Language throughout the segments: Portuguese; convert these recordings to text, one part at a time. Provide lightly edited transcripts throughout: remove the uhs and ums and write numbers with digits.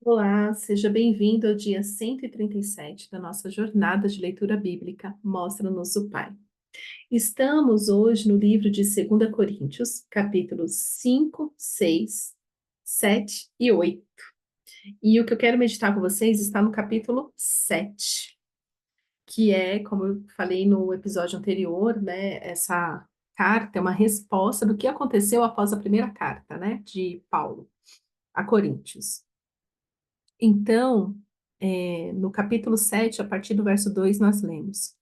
Olá, seja bem-vindo ao dia 137 da nossa jornada de leitura bíblica Mostra-nos o Pai. Estamos hoje no livro de 2 Coríntios, capítulos 5, 6, 7 e 8. E o que eu quero meditar com vocês está no capítulo 7, que é, como eu falei no episódio anterior, né, essa carta é uma resposta do que aconteceu após a primeira carta, né, de Paulo a Coríntios. Então, no capítulo 7, a partir do verso 2, nós lemos: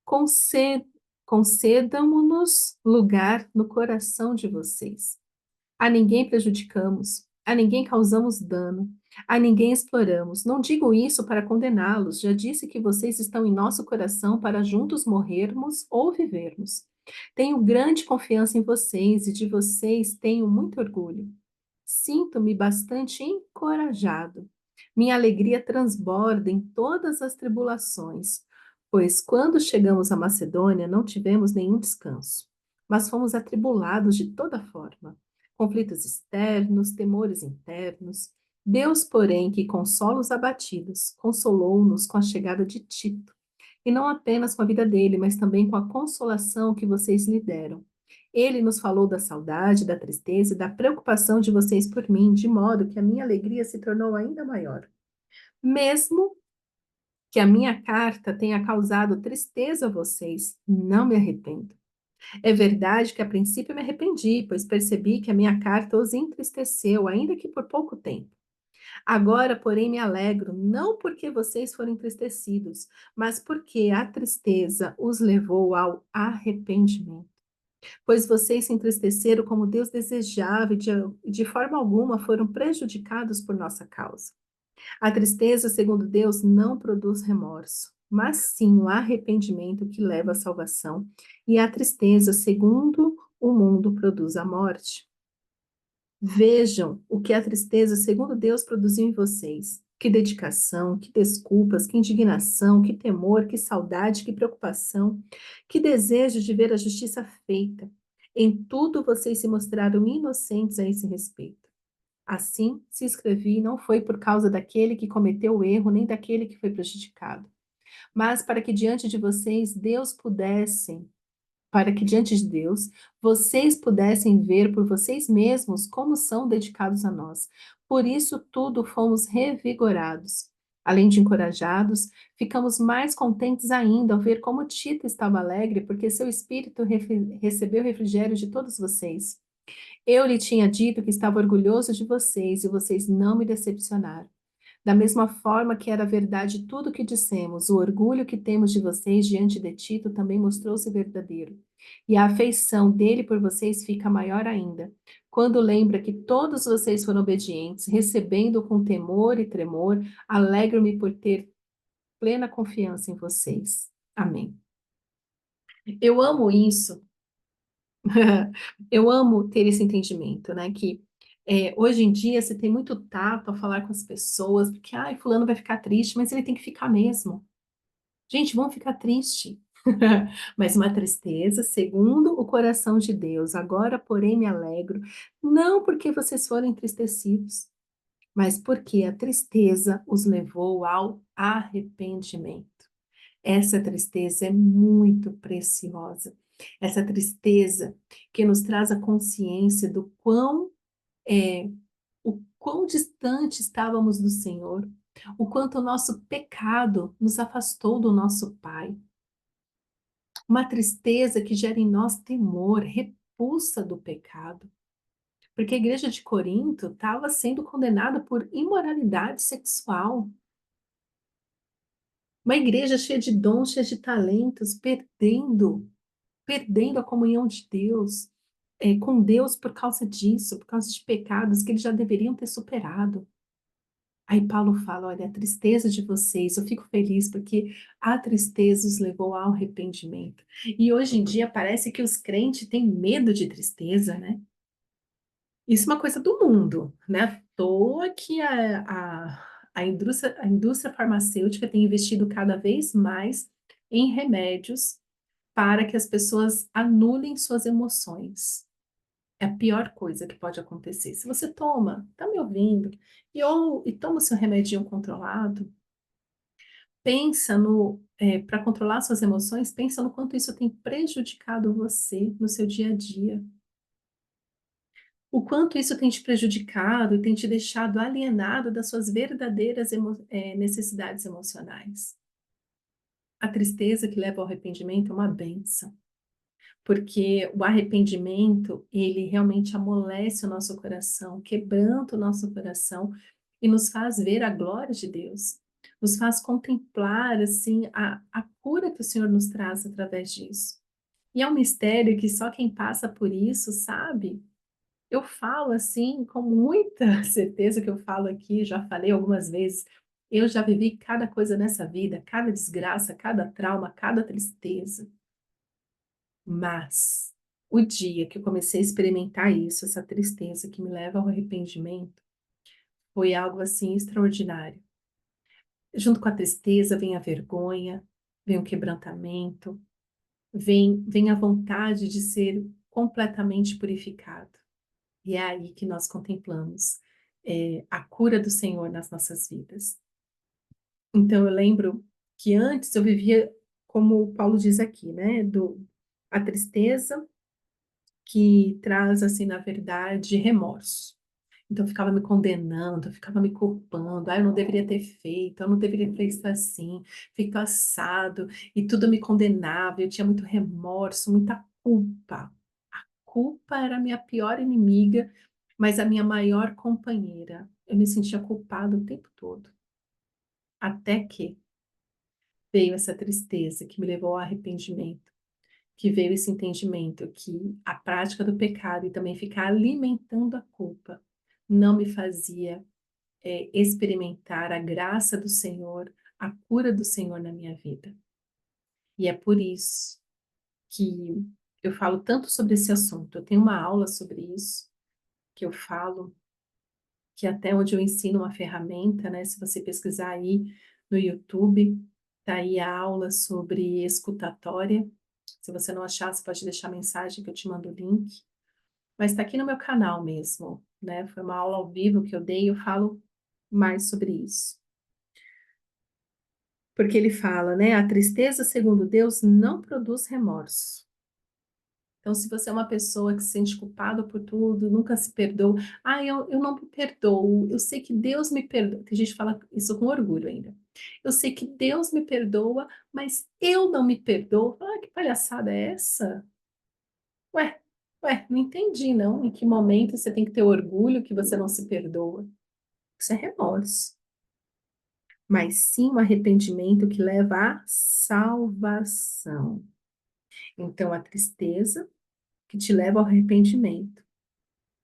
"Conce- Concedamo-nos lugar no coração de vocês. A ninguém prejudicamos, a ninguém causamos dano, a ninguém exploramos. Não digo isso para condená-los, já disse que vocês estão em nosso coração para juntos morrermos ou vivermos. Tenho grande confiança em vocês e de vocês tenho muito orgulho. Sinto-me bastante encorajado. Minha alegria transborda em todas as tribulações, pois quando chegamos à Macedônia não tivemos nenhum descanso, mas fomos atribulados de toda forma. Conflitos externos, temores internos. Deus, porém, que consola os abatidos, consolou-nos com a chegada de Tito, e não apenas com a vida dele, mas também com a consolação que vocês lhe deram. Ele nos falou da saudade, da tristeza e da preocupação de vocês por mim, de modo que a minha alegria se tornou ainda maior. Mesmo que a minha carta tenha causado tristeza a vocês, não me arrependo. É verdade que a princípio me arrependi, pois percebi que a minha carta os entristeceu, ainda que por pouco tempo. Agora, porém, me alegro, não porque vocês foram entristecidos, mas porque a tristeza os levou ao arrependimento. Pois vocês se entristeceram como Deus desejava e de forma alguma foram prejudicados por nossa causa. A tristeza, segundo Deus, não produz remorso, mas sim o arrependimento que leva à salvação, e a tristeza, segundo o mundo, produz a morte. Vejam o que a tristeza, segundo Deus, produziu em vocês. Que dedicação, que desculpas, que indignação, que temor, que saudade, que preocupação, que desejo de ver a justiça feita. Em tudo vocês se mostraram inocentes a esse respeito. Assim, se escrevi, não foi por causa daquele que cometeu o erro, nem daquele que foi prejudicado, mas para que diante de vocês Deus pudessem para que diante de Deus vocês pudessem ver por vocês mesmos como são dedicados a nós. Por isso tudo fomos revigorados. Além de encorajados, ficamos mais contentes ainda ao ver como Tito estava alegre, porque seu espírito recebeu refrigério de todos vocês. Eu lhe tinha dito que estava orgulhoso de vocês e vocês não me decepcionaram. Da mesma forma que era verdade tudo o que dissemos, o orgulho que temos de vocês diante de Tito também mostrou-se verdadeiro. E a afeição dele por vocês fica maior ainda, quando lembra que todos vocês foram obedientes, recebendo com temor e tremor, alegro-me por ter plena confiança em vocês. Amém. Eu amo isso. Eu amo ter esse entendimento, né? Que hoje em dia você tem muito tato ao falar com as pessoas, porque ai, fulano vai ficar triste, mas ele tem que ficar mesmo. Gente, vão ficar triste. Mas uma tristeza segundo o coração de Deus. Agora, porém, me alegro, não porque vocês foram entristecidos, mas porque a tristeza os levou ao arrependimento. Essa tristeza é muito preciosa. Essa tristeza que nos traz a consciência do é, o quão distante estávamos do Senhor, o quanto o nosso pecado nos afastou do nosso Pai. Uma tristeza que gera em nós temor, repulsa do pecado. Porque a igreja de Corinto estava sendo condenada por imoralidade sexual. Uma igreja cheia de dons, cheia de talentos, perdendo a comunhão de Deus, com Deus por causa disso, por causa de pecados que eles já deveriam ter superado. Aí Paulo fala: olha, a tristeza de vocês, eu fico feliz porque a tristeza os levou ao arrependimento. E hoje em dia parece que os crentes têm medo de tristeza, né? Isso é uma coisa do mundo, né? À toa que a indústria farmacêutica tem investido cada vez mais em remédios para que as pessoas anulem suas emoções. É a pior coisa que pode acontecer. Se você toma, tá me ouvindo, e toma o seu remedinho controlado, pensa no, para controlar suas emoções, pensa no quanto isso tem prejudicado você no seu dia a dia. O quanto isso tem te prejudicado e tem te deixado alienado das suas verdadeiras necessidades emocionais. A tristeza que leva ao arrependimento é uma bênção, porque o arrependimento, ele realmente amolece o nosso coração, quebranta o nosso coração e nos faz ver a glória de Deus, nos faz contemplar, assim, a cura que o Senhor nos traz através disso. E é um mistério que só quem passa por isso sabe. Eu falo assim, com muita certeza que eu falo aqui, já falei algumas vezes, eu já vivi cada coisa nessa vida, cada desgraça, cada trauma, cada tristeza. Mas o dia que eu comecei a experimentar isso, essa tristeza que me leva ao arrependimento, foi algo assim extraordinário. Junto com a tristeza vem a vergonha, vem o quebrantamento, vem a vontade de ser completamente purificado. E é aí que nós contemplamos, a cura do Senhor nas nossas vidas. Então eu lembro que antes eu vivia, como o Paulo diz aqui, né, a tristeza que traz, assim, na verdade, remorso. Então eu ficava me condenando, eu ficava me culpando, eu não deveria ter feito, eu não deveria ter feito assim, feito assado, e tudo me condenava, eu tinha muito remorso, muita culpa. Culpa era a minha pior inimiga, mas a minha maior companheira. Eu me sentia culpada o tempo todo. Até que veio essa tristeza que me levou ao arrependimento, que veio esse entendimento que a prática do pecado e também ficar alimentando a culpa não me fazia, experimentar a graça do Senhor, a cura do Senhor na minha vida. E é por isso que eu falo tanto sobre esse assunto. Eu tenho uma aula sobre isso, que eu falo que até onde eu ensino uma ferramenta, né, se você pesquisar aí no YouTube, tá aí a aula sobre escutatória. Se você não achar, você pode deixar mensagem que eu te mando o link. Mas está aqui no meu canal mesmo, né? Foi uma aula ao vivo que eu dei e eu falo mais sobre isso. Porque ele fala, né? A tristeza, segundo Deus, não produz remorso. Então, se você é uma pessoa que se sente culpada por tudo, nunca se perdoa, eu não me perdoo, eu sei que Deus me perdoa. Tem gente que fala isso com orgulho ainda. Eu sei que Deus me perdoa, mas eu não me perdoo. Ah, que palhaçada é essa? Ué, não entendi, não. Em que momento você tem que ter orgulho que você não se perdoa? Isso é remorso. Mas sim um arrependimento que leva à salvação. Então, a tristeza que te leva ao arrependimento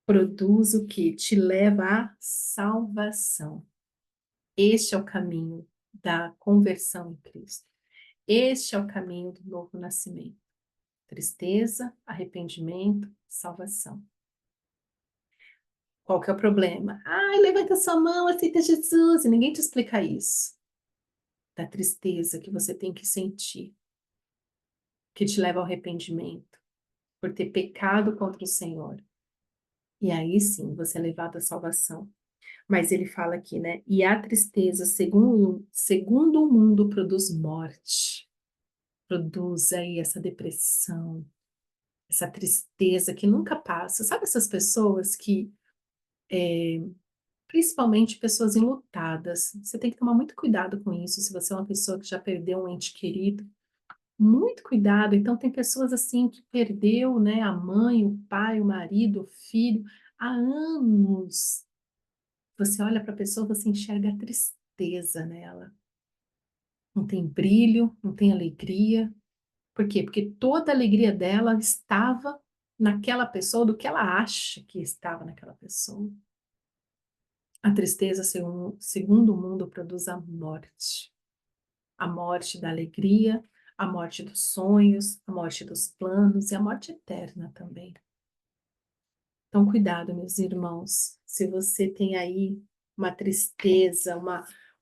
produz o que te leva à salvação. Este é o caminho da conversão em Cristo. Este é o caminho do novo nascimento. Tristeza, arrependimento, salvação. Qual que é o problema? Ai, levanta sua mão, aceita Jesus, e ninguém te explica isso. Da tristeza que você tem que sentir, que te leva ao arrependimento, por ter pecado contra o Senhor. E aí sim, você é levado à salvação. Mas ele fala aqui, né? E a tristeza, segundo o mundo, produz morte. Produz aí essa depressão, essa tristeza que nunca passa. Sabe essas pessoas que, principalmente pessoas enlutadas, você tem que tomar muito cuidado com isso, se você é uma pessoa que já perdeu um ente querido, muito cuidado. Então, tem pessoas assim que perdeu, né, a mãe, o pai, o marido, o filho, há anos. Você olha para a pessoa, você enxerga a tristeza nela. Não tem brilho, não tem alegria. Por quê? Porque toda a alegria dela estava naquela pessoa, do que ela acha que estava naquela pessoa. A tristeza, segundo o mundo, produz a morte da alegria, a morte dos sonhos, a morte dos planos e a morte eterna também. Então, cuidado, meus irmãos, se você tem aí uma tristeza,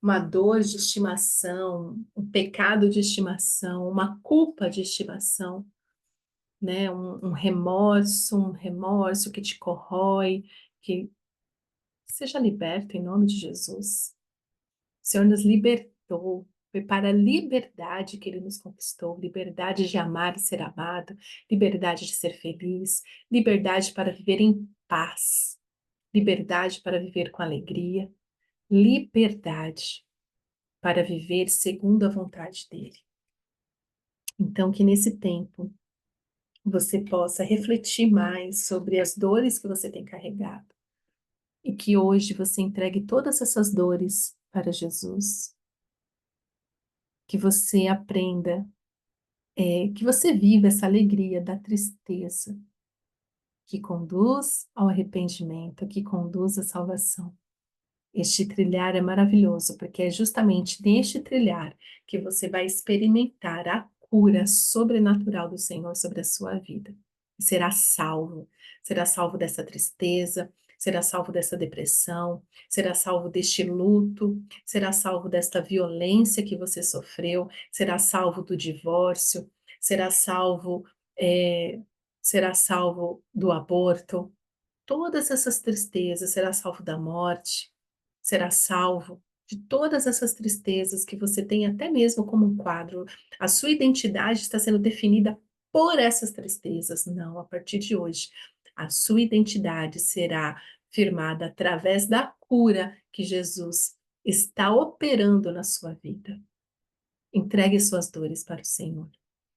uma dor de estimação, um pecado de estimação, uma culpa de estimação, né? Um remorso que te corrói, que Seja liberto em nome de Jesus. O Senhor nos libertou. Foi para a liberdade que Ele nos conquistou, liberdade de amar e ser amado, liberdade de ser feliz, liberdade para viver em paz, liberdade para viver com alegria, liberdade para viver segundo a vontade dEle. Então, que nesse tempo você possa refletir mais sobre as dores que você tem carregado e que hoje você entregue todas essas dores para Jesus, que você aprenda, que você viva essa alegria da tristeza que conduz ao arrependimento, que conduz à salvação. Este trilhar é maravilhoso, porque é justamente neste trilhar que você vai experimentar a cura sobrenatural do Senhor sobre a sua vida. E será salvo dessa tristeza, será salvo dessa depressão, será salvo deste luto, será salvo desta violência que você sofreu, será salvo do divórcio, será salvo, eh, será salvo do aborto, todas essas tristezas, será salvo da morte, será salvo de todas essas tristezas que você tem até mesmo como um quadro. A sua identidade está sendo definida por essas tristezas. Não, a partir de hoje, a sua identidade será firmada através da cura que Jesus está operando na sua vida. Entregue suas dores para o Senhor.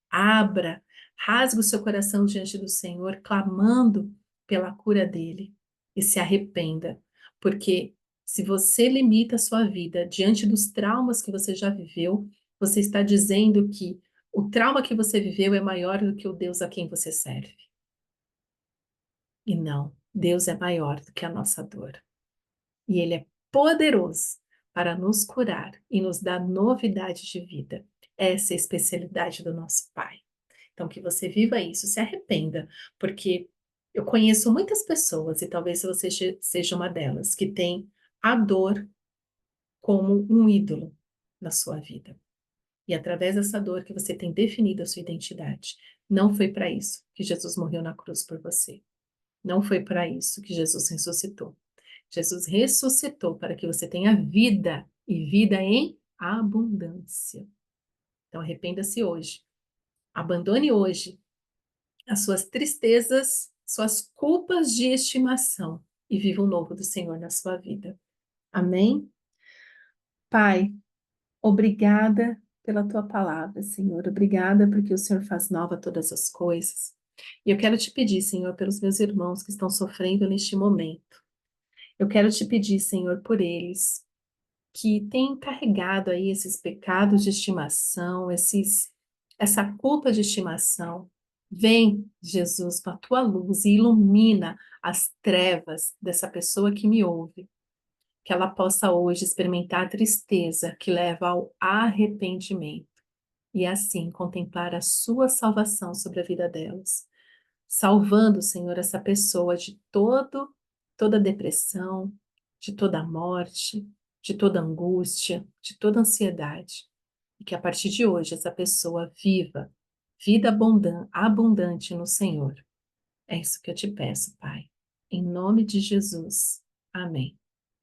Abra, rasgue o seu coração diante do Senhor, clamando pela cura dele e se arrependa, porque se você limita a sua vida diante dos traumas que você já viveu, você está dizendo que o trauma que você viveu é maior do que o Deus a quem você serve. E não, Deus é maior do que a nossa dor. E Ele é poderoso para nos curar e nos dar novidade de vida. Essa é a especialidade do nosso Pai. Então, que você viva isso, se arrependa, porque eu conheço muitas pessoas, e talvez você seja uma delas, que tem a dor como um ídolo na sua vida. E através dessa dor que você tem definido a sua identidade. Não foi para isso que Jesus morreu na cruz por você. Não foi para isso que Jesus ressuscitou. Jesus ressuscitou para que você tenha vida e vida em abundância. Então, arrependa-se hoje. Abandone hoje as suas tristezas, suas culpas de estimação e viva o novo do Senhor na sua vida. Amém? Pai, obrigada pela tua palavra, Senhor. Obrigada porque o Senhor faz nova todas as coisas. E eu quero te pedir, Senhor, pelos meus irmãos que estão sofrendo neste momento. Eu quero te pedir, Senhor, por eles que têm carregado aí esses pecados de estimação, essa culpa de estimação. Vem, Jesus, com a tua luz e ilumina as trevas dessa pessoa que me ouve, que ela possa hoje experimentar a tristeza que leva ao arrependimento e assim contemplar a sua salvação sobre a vida delas, salvando, Senhor, essa pessoa de toda depressão, de toda morte, de toda angústia, de toda ansiedade. E que a partir de hoje essa pessoa viva vida abundante no Senhor. É isso que eu te peço, Pai. Em nome de Jesus. Amém.